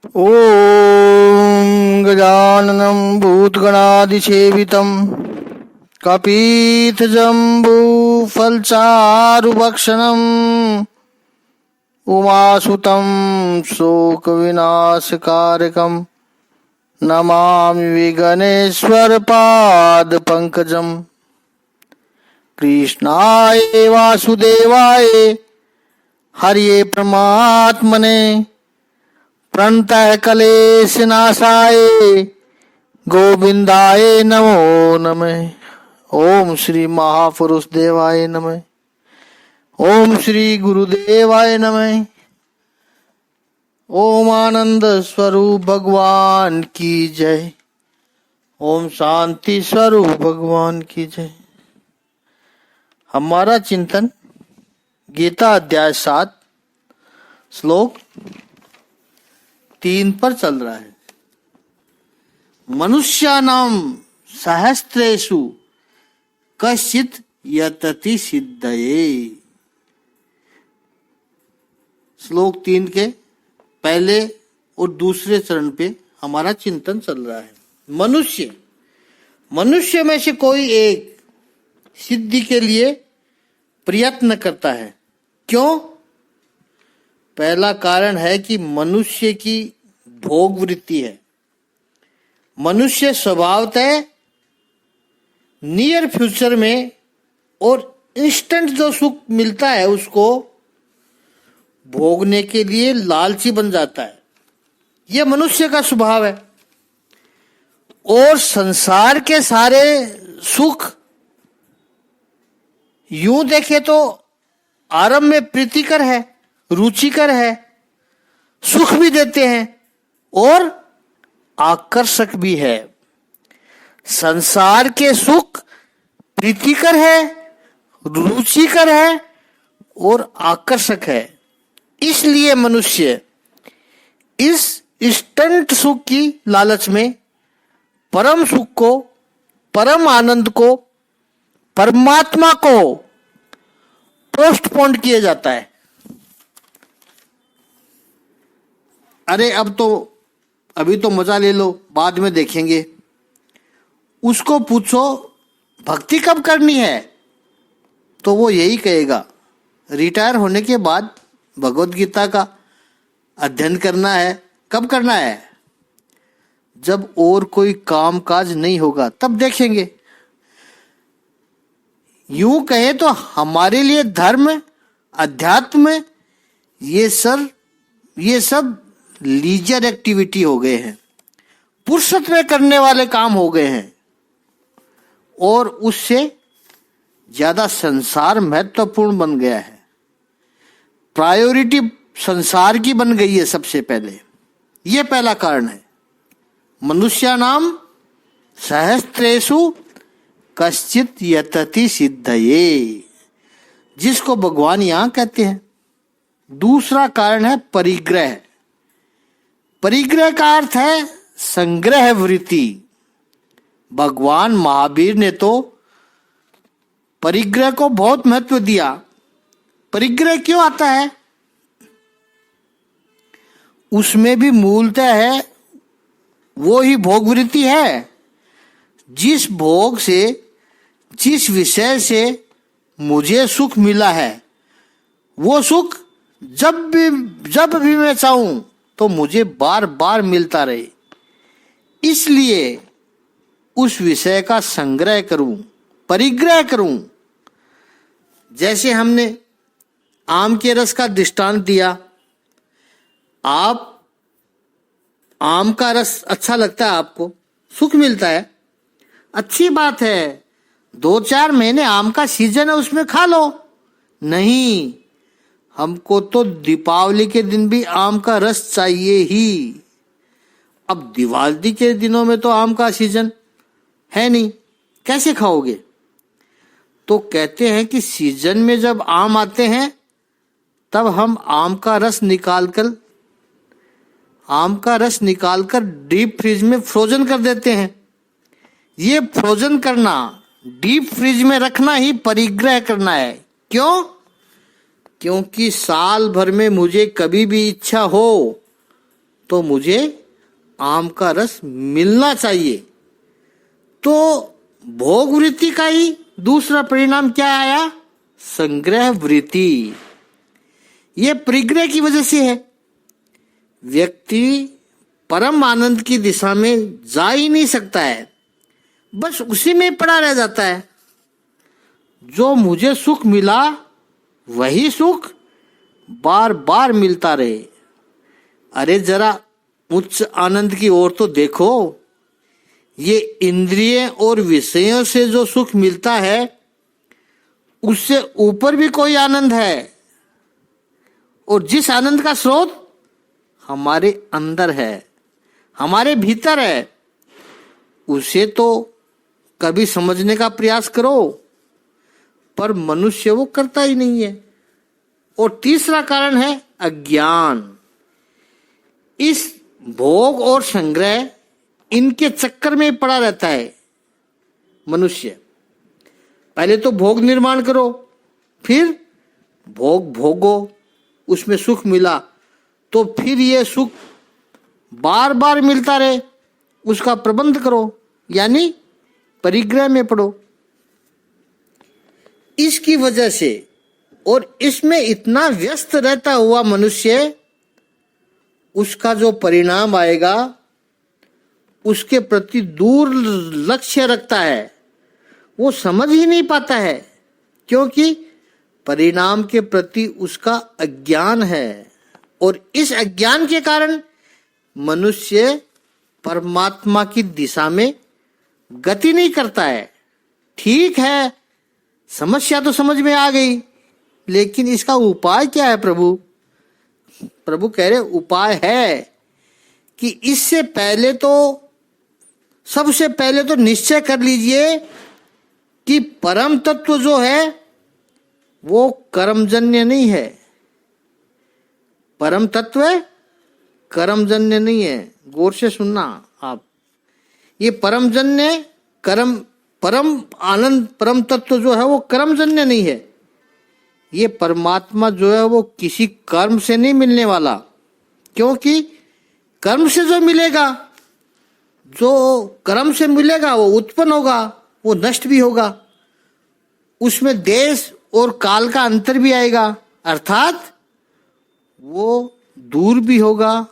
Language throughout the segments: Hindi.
ॐ गजाननं भूतगणादिसेवितं कपीतजम्बूफलचारुभक्षणम् उमासुतं शोकविनाशकारकं नमामि विघ्नेश्वरपादपङ्कजम्। कृष्णाय वासुदेवाय हरिये परमात्मने प्रणतः क्लेशनाशाय गोविंदाय नमो नमः। ओम श्री महापुरुष देवाय नमः। ओम श्री गुरुदेवाय नमः। ओम आनंद स्वरूप भगवान की जय। ओम शांति स्वरूप भगवान की जय। हमारा चिंतन गीता अध्याय 7 श्लोक 3 पर चल रहा है। मनुष्यानां सहस्रेषु कश्चित् यतति सिद्धये। श्लोक 3 के पहले और दूसरे चरण पे हमारा चिंतन चल रहा है। मनुष्य में से कोई एक सिद्धि के लिए प्रयत्न करता है। क्यों? पहला कारण है कि मनुष्य की भोग वृत्ति है। मनुष्य स्वभावतः नियर फ्यूचर में और इंस्टेंट जो सुख मिलता है उसको भोगने के लिए लालची बन जाता है। यह मनुष्य का स्वभाव है। और संसार के सारे सुख यूं देखे तो आरंभ में प्रीतिकर है, रुचिकर है, सुख भी देते हैं और आकर्षक भी है। संसार के सुख प्रीतिकर है, रुचिकर है और आकर्षक है। इसलिए मनुष्य इस इंस्टेंट सुख की लालच में परम सुख को, परम आनंद को, परमात्मा को पोस्टपोन किया जाता है। अरे अभी तो मजा ले लो, बाद में देखेंगे। उसको पूछो भक्ति कब करनी है तो वो यही कहेगा रिटायर होने के बाद भगवत गीता का अध्ययन करना है। कब करना है? जब और कोई काम काज नहीं होगा तब देखेंगे। यूं कहे तो हमारे लिए धर्म, अध्यात्म ये सब लीजर एक्टिविटी हो गए हैं, फुर्सत में करने वाले काम हो गए हैं। और उससे ज्यादा संसार महत्वपूर्ण बन गया है। प्रायोरिटी संसार की बन गई है सबसे पहले। यह पहला कारण है। मनुष्यानां सहस्रेषु कश्चित् यतति सिद्धये, जिसको भगवान यहां कहते हैं। दूसरा कारण है परिग्रह। परिग्रह का अर्थ है संग्रह वृत्ति। भगवान महावीर ने तो परिग्रह को बहुत महत्व दिया। परिग्रह क्यों आता है? उसमें भी मूलतः है वो ही भोग वृत्ति है। जिस भोग से, जिस विषय से मुझे सुख मिला है वो सुख जब भी मैं चाहूं तो मुझे बार बार मिलता रहे। इसलिए उस विषय का संग्रह करूं, परिग्रह करूं। जैसे हमने आम के रस का दृष्टांत दिया। आप आम का रस अच्छा लगता है, आपको सुख मिलता है, अच्छी बात है। 2-4 महीने आम का सीजन है, उसमें खा लो। नहीं, हमको तो दीपावली के दिन भी आम का रस चाहिए ही। अब दिवाली के दिनों में तो आम का सीजन है नहीं, कैसे खाओगे? तो कहते हैं कि सीजन में जब आम आते हैं तब हम आम का रस निकालकर डीप फ्रिज में फ्रोजन कर देते हैं। ये फ्रोजन करना, डीप फ्रिज में रखना ही परिग्रह करना है। क्यों? क्योंकि साल भर में मुझे कभी भी इच्छा हो तो मुझे आम का रस मिलना चाहिए। तो भोग वृत्ति का ही दूसरा परिणाम क्या आया? संग्रह वृत्ति। ये परिग्रह की वजह से है। व्यक्ति परम आनंद की दिशा में जा ही नहीं सकता है, बस उसी में पड़ा रह जाता है। जो मुझे सुख मिला वही सुख बार बार मिलता रहे। अरे जरा उच्च आनंद की ओर तो देखो। ये इंद्रिय और विषयों से जो सुख मिलता है उससे ऊपर भी कोई आनंद है, और जिस आनंद का स्रोत हमारे अंदर है, हमारे भीतर है, उसे तो कभी समझने का प्रयास करो, पर मनुष्य वो करता ही नहीं है। और तीसरा कारण है अज्ञान। इस भोग और संग्रह, इनके चक्कर में पड़ा रहता है मनुष्य। पहले तो भोग निर्माण करो, फिर भोग भोगो, उसमें सुख मिला तो फिर ये सुख बार बार मिलता रहे, उसका प्रबंध करो, यानी परिग्रह में पड़ो। इसकी वजह से और इसमें इतना व्यस्त रहता हुआ मनुष्य, उसका जो परिणाम आएगा उसके प्रति दूर लक्ष्य रखता है, वो समझ ही नहीं पाता है, क्योंकि परिणाम के प्रति उसका अज्ञान है। और इस अज्ञान के कारण मनुष्य परमात्मा की दिशा में गति नहीं करता है। ठीक है, समस्या तो समझ में आ गई, लेकिन इसका उपाय क्या है प्रभु? प्रभु कह रहे उपाय है कि इससे पहले तो, सबसे पहले तो निश्चय कर लीजिए कि परम तत्व जो है वो कर्मजन्य नहीं है। परम तत्व कर्मजन्य नहीं है। गौर से सुनना आप। ये परमजन्य परम आनंद, परम तत्व जो है वो कर्मजन्य नहीं है। ये परमात्मा जो है वो किसी कर्म से नहीं मिलने वाला, क्योंकि कर्म से जो मिलेगा, जो कर्म से मिलेगा वो उत्पन्न होगा, वो नष्ट भी होगा, उसमें देश और काल का अंतर भी आएगा, अर्थात वो दूर भी होगा,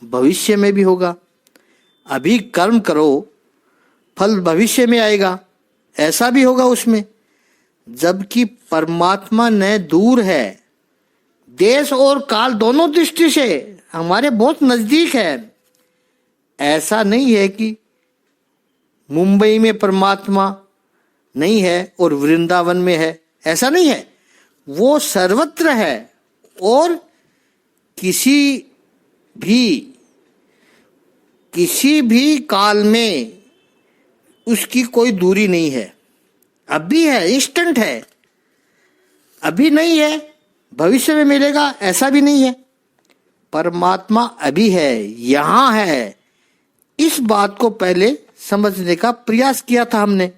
भविष्य में भी होगा। अभी कर्म करो, फल भविष्य में आएगा, ऐसा भी होगा उसमें। जबकि परमात्मा न दूर है, देश और काल दोनों दृष्टि से हमारे बहुत नजदीक है। ऐसा नहीं है कि मुंबई में परमात्मा नहीं है और वृंदावन में है, ऐसा नहीं है। वो सर्वत्र है और किसी भी काल में उसकी कोई दूरी नहीं है। अभी है, इंस्टेंट है, अभी नहीं है, भविष्य में मिलेगा, ऐसा भी नहीं है। परमात्मा अभी है, यहां है। इस बात को पहले समझने का प्रयास किया था हमने।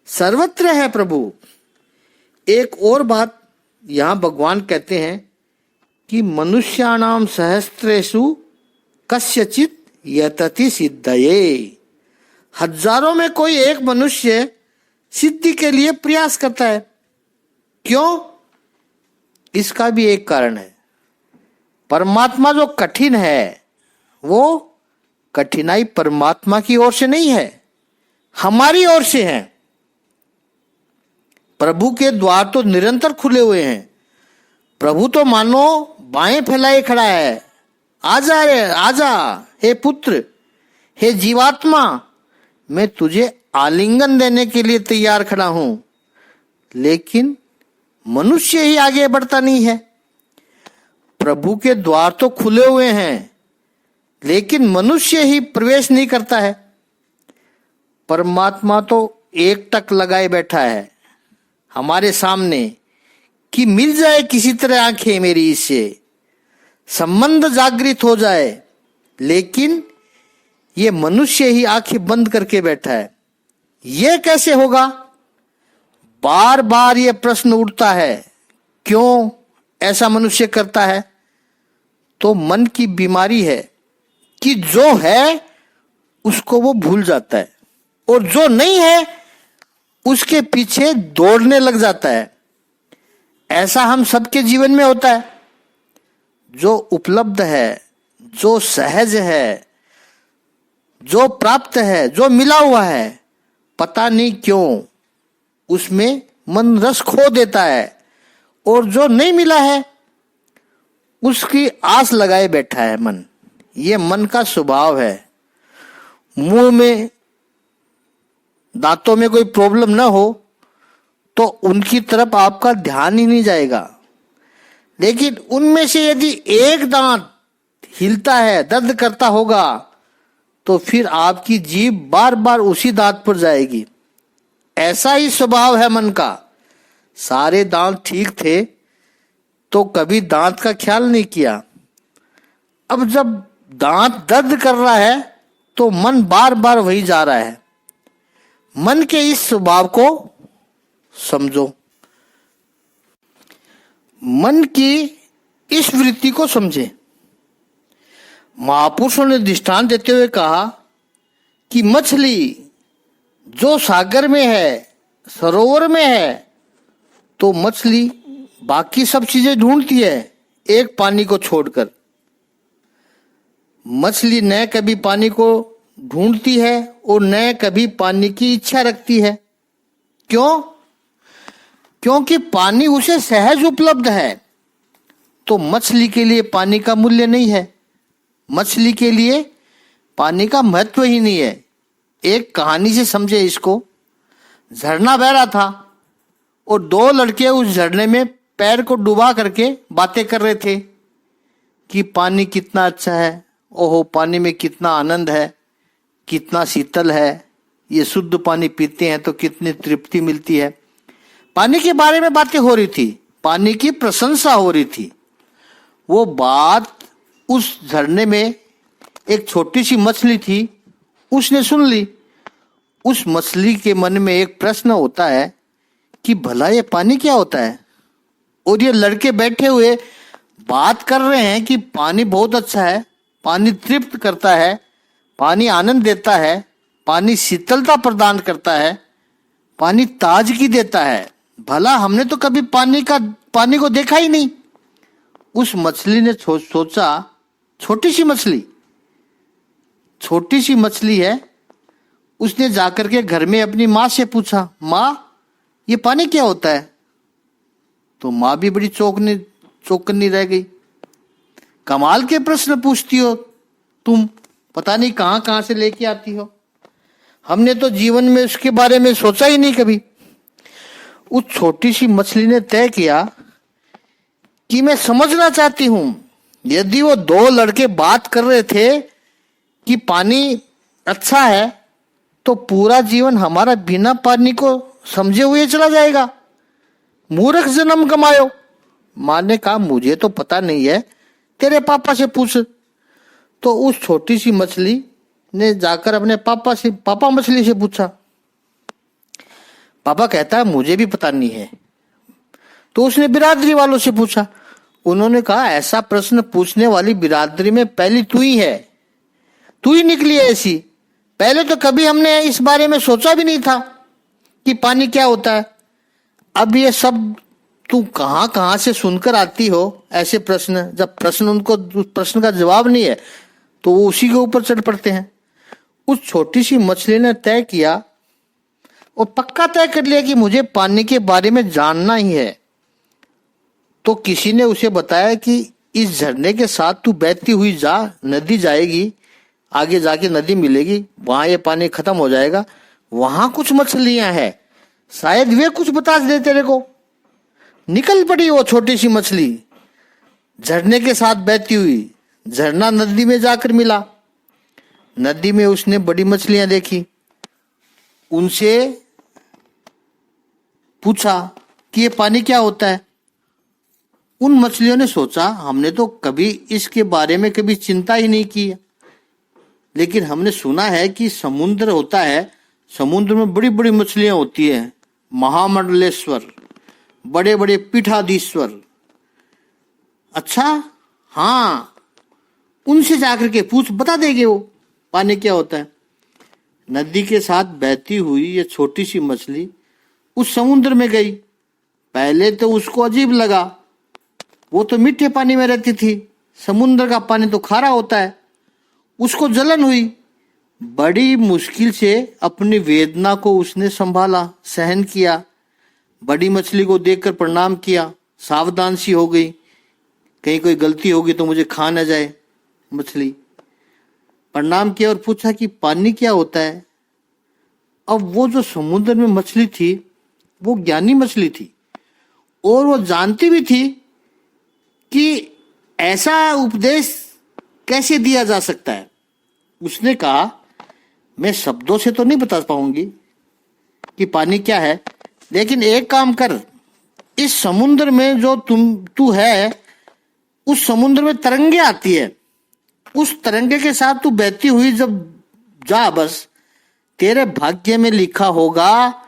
सर्वत्र है प्रभु। एक और बात यहां भगवान कहते हैं कि मनुष्याणाम सहस्त्रेषु कस्यचित यतति सिद्धये। हजारों में कोई एक मनुष्य सिद्धि के लिए प्रयास करता है। क्यों? इसका भी एक कारण है। परमात्मा जो कठिन है, वो कठिनाई परमात्मा की ओर से नहीं है, हमारी ओर से है। प्रभु के द्वार तो निरंतर खुले हुए हैं। प्रभु तो मानो बाएं फैलाए खड़ा है, आजा रे आजा, हे पुत्र, हे जीवात्मा, मैं तुझे आलिंगन देने के लिए तैयार खड़ा हूं। लेकिन मनुष्य ही आगे बढ़ता नहीं है। प्रभु के द्वार तो खुले हुए हैं, लेकिन मनुष्य ही प्रवेश नहीं करता है। परमात्मा तो एक टक लगाए बैठा है हमारे सामने कि मिल जाए किसी तरह आंखें मेरी, इससे संबंध जागृत हो जाए, लेकिन ये मनुष्य ही आंखें बंद करके बैठा है। ये कैसे होगा? बार बार ये प्रश्न उठता है, क्यों ऐसा मनुष्य करता है? तो मन की बीमारी है, कि जो है उसको वो भूल जाता है और जो नहीं है उसके पीछे दौड़ने लग जाता है। ऐसा हम सबके जीवन में होता है। जो उपलब्ध है, जो सहज है, जो प्राप्त है, जो मिला हुआ है, पता नहीं क्यों उसमें मन रस खो देता है और जो नहीं मिला है उसकी आस लगाए बैठा है मन। ये मन का स्वभाव है। मुंह में, दांतों में कोई प्रॉब्लम ना हो तो उनकी तरफ आपका ध्यान ही नहीं जाएगा, लेकिन उनमें से यदि एक दांत हिलता है, दर्द करता होगा, तो फिर आपकी जीभ बार बार उसी दांत पर जाएगी। ऐसा ही स्वभाव है मन का। सारे दांत ठीक थे तो कभी दांत का ख्याल नहीं किया। अब जब दांत दर्द कर रहा है तो मन बार बार वही जा रहा है। मन के इस स्वभाव को समझो, मन की इस वृत्ति को समझे। महापुरुषों ने दृष्टांत देते हुए कहा कि मछली जो सागर में है, सरोवर में है, तो मछली बाकी सब चीजें ढूंढती है एक पानी को छोड़कर। मछली न कभी पानी को ढूंढती है और न कभी पानी की इच्छा रखती है। क्यों? क्योंकि पानी उसे सहज उपलब्ध है। तो मछली के लिए पानी का मूल्य नहीं है, मछली के लिए पानी का महत्व ही नहीं है। एक कहानी से समझे इसको। झरना बह रहा था और दो लड़के उस झरने में पैर को डुबा करके बातें कर रहे थे कि पानी कितना अच्छा है, ओहो पानी में कितना आनंद है, कितना शीतल है, ये शुद्ध पानी पीते हैं तो कितनी तृप्ति मिलती है। पानी के बारे में बातें हो रही थी, पानी की प्रशंसा हो रही थी। वो बात उस झरने में एक छोटी सी मछली थी, उसने सुन ली। उस मछली के मन में एक प्रश्न होता है कि भला ये पानी क्या होता है। और ये लड़के बैठे हुए बात कर रहे हैं कि पानी बहुत अच्छा है, पानी तृप्त करता है, पानी आनंद देता है, पानी शीतलता प्रदान करता है, पानी ताजगी देता है। भला हमने तो कभी पानी को देखा ही नहीं। उस मछली ने सोचा, छोटी सी मछली है। उसने जाकर के घर में अपनी माँ से पूछा, माँ ये पानी क्या होता है। तो माँ भी बड़ी चौकन्नी रह गई। कमाल के प्रश्न पूछती हो तुम, पता नहीं कहाँ कहाँ से लेके आती हो, हमने तो जीवन में उसके बारे में सोचा ही नहीं कभी। उस छोटी सी मछली ने तय किया कि मैं समझना चाहती हूं। यदि वो दो लड़के बात कर रहे थे कि पानी अच्छा है, तो पूरा जीवन हमारा बिना पानी को समझे हुए चला जाएगा। मूर्ख जन्म कमायो। माँ ने कहा, मुझे तो पता नहीं है, तेरे पापा से पूछ। तो उस छोटी सी मछली ने जाकर अपने पापा मछली से पूछा। पापा कहता है मुझे भी पता नहीं है। तो उसने बिरादरी वालों से पूछा। उन्होंने कहा, ऐसा प्रश्न पूछने वाली बिरादरी में पहली तू ही है, तू ही निकली है ऐसी। पहले तो कभी हमने इस बारे में सोचा भी नहीं था कि पानी क्या होता है। अब ये सब तू कहाँ कहाँ से सुनकर आती हो ऐसे प्रश्न। जब उनको उस प्रश्न का जवाब नहीं है तो वो उसी के ऊपर चढ़ पड़ते हैं। उस छोटी सी मछली ने तय किया और पक्का तय कर लिया कि मुझे पानी के बारे में जानना ही है। तो किसी ने उसे बताया कि इस झरने के साथ तू बहती हुई जा, नदी जाएगी, आगे जाके नदी मिलेगी, वहां ये पानी खत्म हो जाएगा, वहां कुछ मछलियां हैं, शायद वे कुछ बता दे तेरे को। निकल पड़ी वो छोटी सी मछली झरने के साथ बहती हुई। झरना नदी में जाकर मिला। नदी में उसने बड़ी मछलियां देखी। उनसे पूछा कि ये पानी क्या होता है। उन मछलियों ने सोचा, हमने तो कभी इसके बारे में कभी चिंता ही नहीं की, लेकिन हमने सुना है कि समुद्र होता है, समुद्र में बड़ी बड़ी मछलियां होती है, महामंडलेश्वर, बड़े बड़े पीठाधीश्वर। अच्छा हाँ, उनसे जाकर के पूछ, बता देंगे वो पानी क्या होता है। नदी के साथ बहती हुई ये छोटी सी मछली उस समुद्र में गई। पहले तो उसको अजीब लगा, वो तो मीठे पानी में रहती थी, समुद्र का पानी तो खारा होता है। उसको जलन हुई। बड़ी मुश्किल से अपनी वेदना को उसने संभाला, सहन किया। बड़ी मछली को देखकर प्रणाम किया, सावधान सी हो गई, कहीं कोई गलती होगी तो मुझे खा न जाए। मछली प्रणाम किया और पूछा कि पानी क्या होता है। अब वो जो समुद्र में मछली थी वो ज्ञानी मछली थी और वो जानती भी थी कि ऐसा उपदेश कैसे दिया जा सकता है। उसने कहा, मैं शब्दों से तो नहीं बता पाऊंगी कि पानी क्या है, लेकिन एक काम कर, इस समुद्र में जो तू है, उस समुद्र में तरंगे आती है, उस तरंगे के साथ तू बहती हुई जब जा, बस तेरे भाग्य में लिखा होगा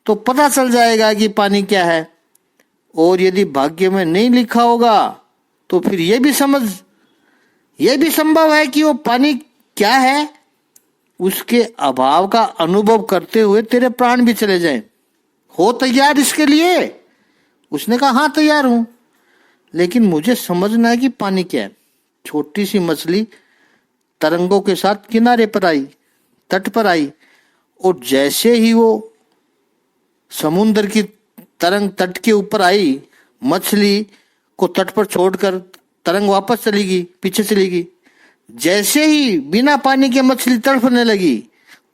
तो पता चल जाएगा कि पानी क्या है। और यदि भाग्य में नहीं लिखा होगा तो फिर यह भी संभव है कि वो पानी क्या है, उसके अभाव का अनुभव करते हुए तेरे प्राण भी चले जाएं। हो तैयार इसके लिए? उसने कहा, हाँ तैयार हूं, लेकिन मुझे समझना है कि पानी क्या है। छोटी सी मछली तरंगों के साथ किनारे पर आई, तट पर आई, और जैसे ही वो समुद्र की तरंग तट के ऊपर आई, मछली को तट पर छोड़कर तरंग वापस चली गई, पीछे चली गई। जैसे ही बिना पानी के मछली तड़फने लगी,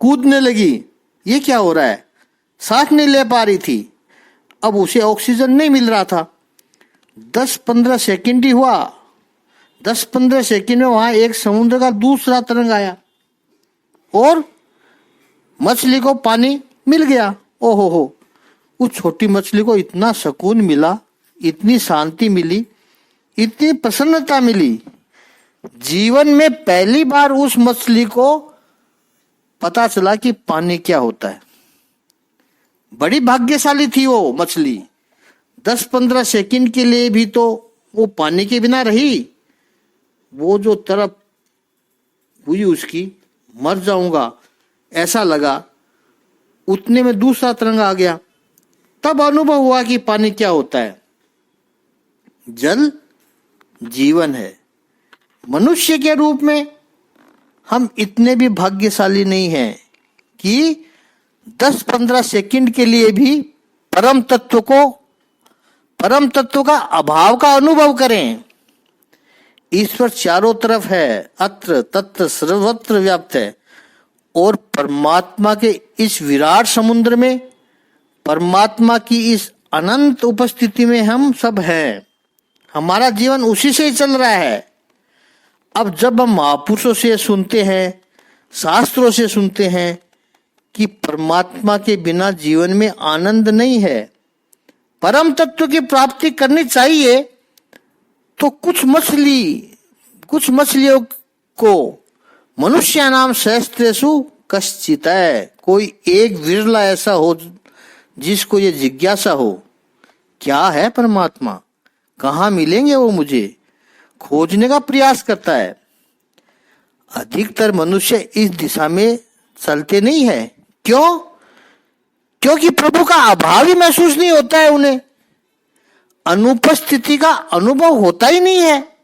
कूदने लगी। ये क्या हो रहा है? सांस नहीं ले पा रही थी, अब उसे ऑक्सीजन नहीं मिल रहा था। 10-15 सेकंड ही हुआ, 10-15 सेकंड में वहां एक समुद्र का दूसरा तरंग आया और मछली को पानी मिल गया। ओहो हो, उस छोटी मछली को इतना सुकून मिला, इतनी शांति मिली, इतनी प्रसन्नता मिली। जीवन में पहली बार उस मछली को पता चला कि पानी क्या होता है। बड़ी भाग्यशाली थी वो मछली। 10-15 सेकंड के लिए भी तो वो पानी के बिना रही। वो जो तरफ हुई उसकी, मर जाऊंगा ऐसा लगा, उतने में दूसरा तरंग आ गया। तब अनुभव हुआ कि पानी क्या होता है। जल जीवन है। मनुष्य के रूप में हम इतने भी भाग्यशाली नहीं हैं कि 10-15 सेकंड के लिए भी परम तत्व का अभाव का अनुभव करें। ईश्वर चारों तरफ है, अत्र तत्र सर्वत्र व्याप्त है, और परमात्मा के इस विराट समुद्र में, परमात्मा की इस अनंत उपस्थिति में हम सब हैं। हमारा जीवन उसी से ही चल रहा है। अब जब हम महापुरुषों से सुनते हैं, शास्त्रों से सुनते हैं कि परमात्मा के बिना जीवन में आनंद नहीं है, परम तत्व की प्राप्ति करनी चाहिए, तो कुछ मछलियों को मनुष्य नाम सहस्त्रेषु कश्चित है, कोई एक विरला ऐसा हो जिसको ये जिज्ञासा हो, क्या है परमात्मा, कहाँ मिलेंगे वो मुझे, खोजने का प्रयास करता है। अधिकतर मनुष्य इस दिशा में चलते नहीं है। क्यों? क्योंकि प्रभु का अभाव ही महसूस नहीं होता है उन्हें, अनुपस्थिति का अनुभव होता ही नहीं है।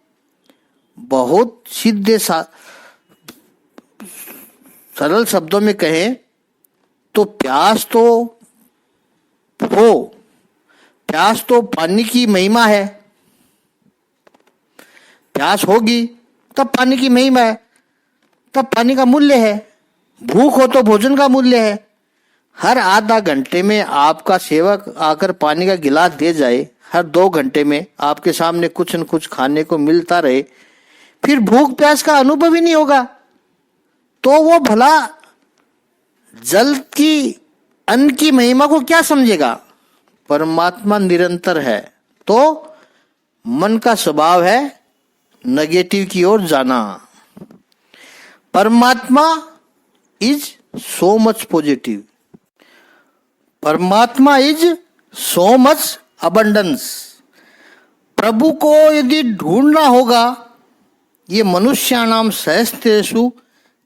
बहुत सीधे सरल शब्दों में कहें तो प्यास तो पानी की महिमा है। प्यास होगी तब पानी की महिमा है, तब पानी का मूल्य है। भूख हो तो भोजन का मूल्य है। हर आधा घंटे में आपका सेवक आकर पानी का गिलास दे जाए, हर 2 घंटे में आपके सामने कुछ न कुछ खाने को मिलता रहे, फिर भूख प्यास का अनुभव ही नहीं होगा, तो वो भला जल की, अन्न की महिमा को क्या समझेगा। परमात्मा निरंतर है, तो मन का स्वभाव है नेगेटिव की ओर जाना। परमात्मा इज सो मच पॉजिटिव, परमात्मा इज सो मच अबंडेंस। प्रभु को यदि ढूंढना होगा, ये मनुष्याणाम सहस्तेषु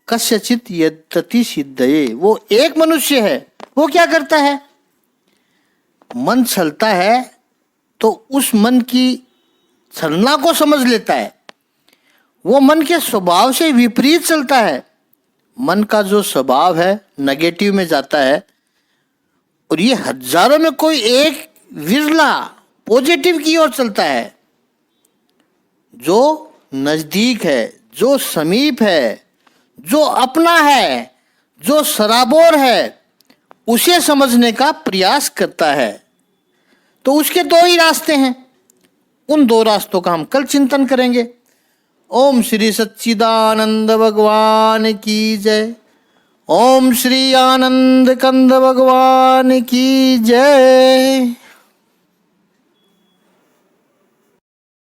कस्यचित यतति सिद्धये। वो एक मनुष्य है, वो क्या करता है, मन छलता है तो उस मन की छलना को समझ लेता है। वो मन के स्वभाव से विपरीत चलता है। मन का जो स्वभाव है नेगेटिव में जाता है, और ये हजारों में कोई एक विरला पॉजिटिव की ओर चलता है। जो नजदीक है, जो समीप है, जो अपना है, जो सराबोर है, उसे समझने का प्रयास करता है। तो उसके दो ही रास्ते हैं, उन दो रास्तों का हम कल चिंतन करेंगे। ओम श्री सच्चिदानंद भगवान की जय। ओम श्री आनंद कंद भगवान की जय।